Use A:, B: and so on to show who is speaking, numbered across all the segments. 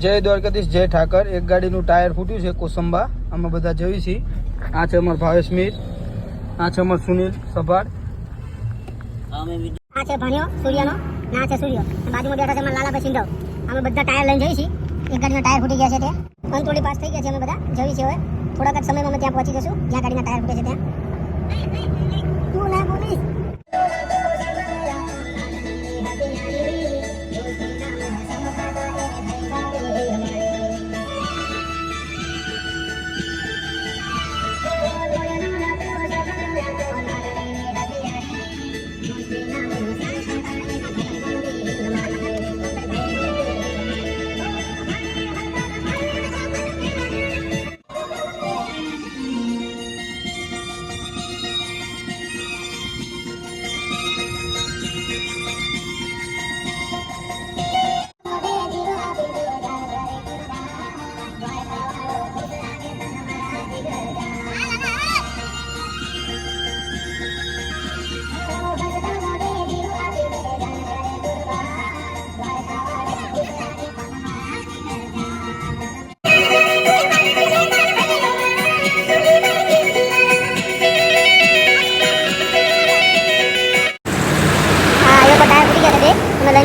A: જય દ્વારકાધીશ, જય ઠાકર. એક ગાડીનું ટાયર ફૂટ્યું છે કોસંબા. અમે બધા જઈએ છીએ. આ છે અમાર ભાવેશ મિર, આ છે અમાર સુનિલ સભાડ,
B: આ છે ભણ્યો સૂર્યનો, ના છે સૂર્ય. બાજુમાં બેઠા છે અમાર લાલાભાઈ સિંધવ. અમે બધા ટાયર લઈને જઈએ છીએ. એક ગાડીના ટાયર ફૂટી ગયા છે ત્યાં કંટ્રોલી પાસ થઈ ગયા છે. અમે બધા જઈએ છીએ. હવે થોડાક જ સમયમાં અમે ત્યાં પહોંચી જશું જ્યાં ગાડીના ટાયર ફૂટે છે ત્યાં. તું ના બોલીશ.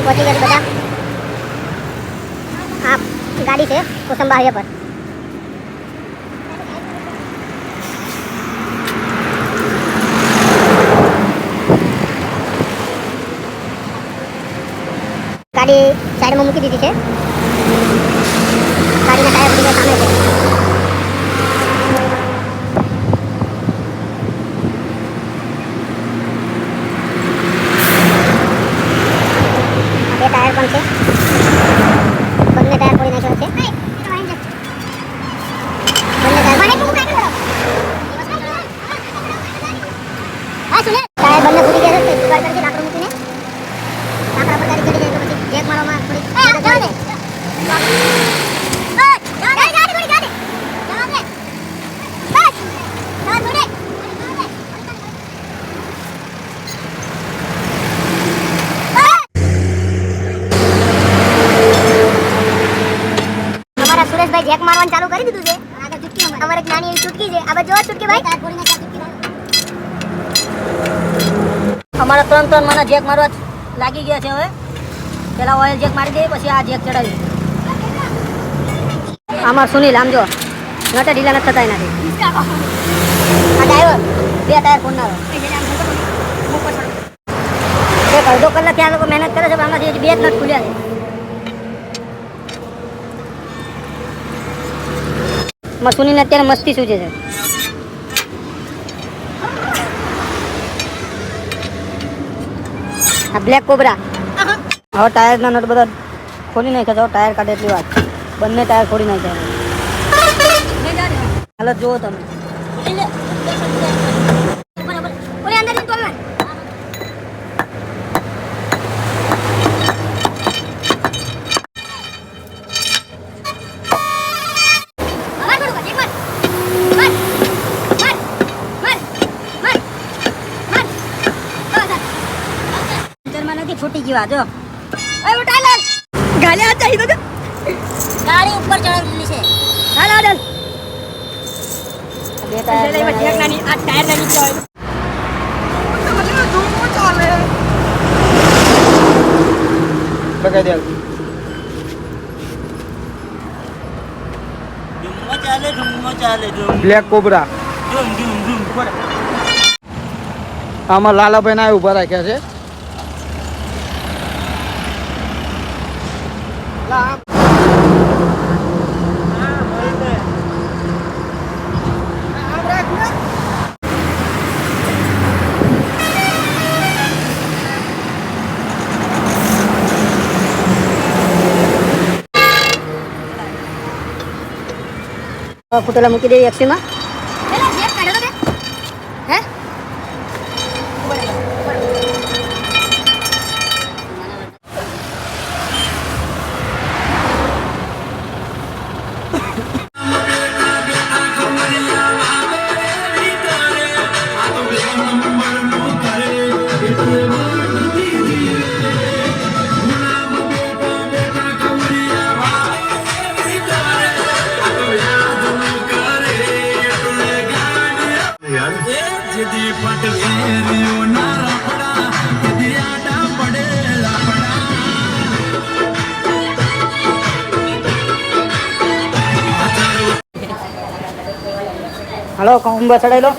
B: पहुंची गए बता आप गाड़ी से कोसंबा हाईवे पर गाड़ी साइड में मूकी दीदी है. गाड़ी का टायर फूटी सामने से. टायर पण છે બંને ટાયર ફોડી નાખ્યા છે. બંને ટાયર હા સુને ટાયર બંને ફૂટી ગયા છે. સુગાર કરકે લાકડું મૂકીને લાકડા પર ગાડી ચડી જાય તો પછી જેક મારવામાં થોડી જવા દે. ગાડી થોડી ગાડી જવા દે. બસ જવા દે. સુરેશભાઈ જેક મારવાનું ચાલુ કરી દીધું છે. આગળ ચૂટકી અમારે એક નાની એવી ચૂટકી છે. આ બાજુ જો ચૂટકી ભાઈ ટાયર ફોડીને ચૂટકી અમારા ત્રણ મને જેક મારવા લાગી ગયા છે. હવે પેલા ઓઇલ જેક મારી દઈએ પછી આ જેક ચડાવી. અમાર સુનિલ આમ જો નટે ઢીલા નથી થતા એનાથી. આ ડ્રાઈવર બે ટાયર ફોડનારો એક અડધો કલાક ત્યાં લોકો મહેનત કરે છે પણ આમાંથી બે જ નટ ખુલ્યા છે. મસુનીને અત્યારે મસ્તી સૂજે છે. આ બ્લેક કોબરા હવે ટાયરના નટ બધા ખોલી નાખ્યા છે. ટાયર કાઢે એટલી વાત. બંને ટાયર ખોલી નાખ્યા. હાલત જુઓ તમે. છૂટી ગઈ વાત જો. એ ઉઠા લે ગાલે આ ચાહી દો. ગાડી ઉપર ચડાવી છે. હાલ હાલ બે ટાયર લઈ બેઠ નાની આ ટાયર નાની ચાલે. મને ધૂમો ચાલે લગાઈ દે. ધૂમો ચાલે બ્લેક કોબરા. આમાં લાલાભાઈ ના ઉભા રાખ્યા છે. ફૂટેલા મૂકી દેવી એક્સીમાં. હે
C: સીધી પટ શેરીઓના રફડા કદી આડા પડે લાપડા
A: હાલો કુંભા ચડાઈ લો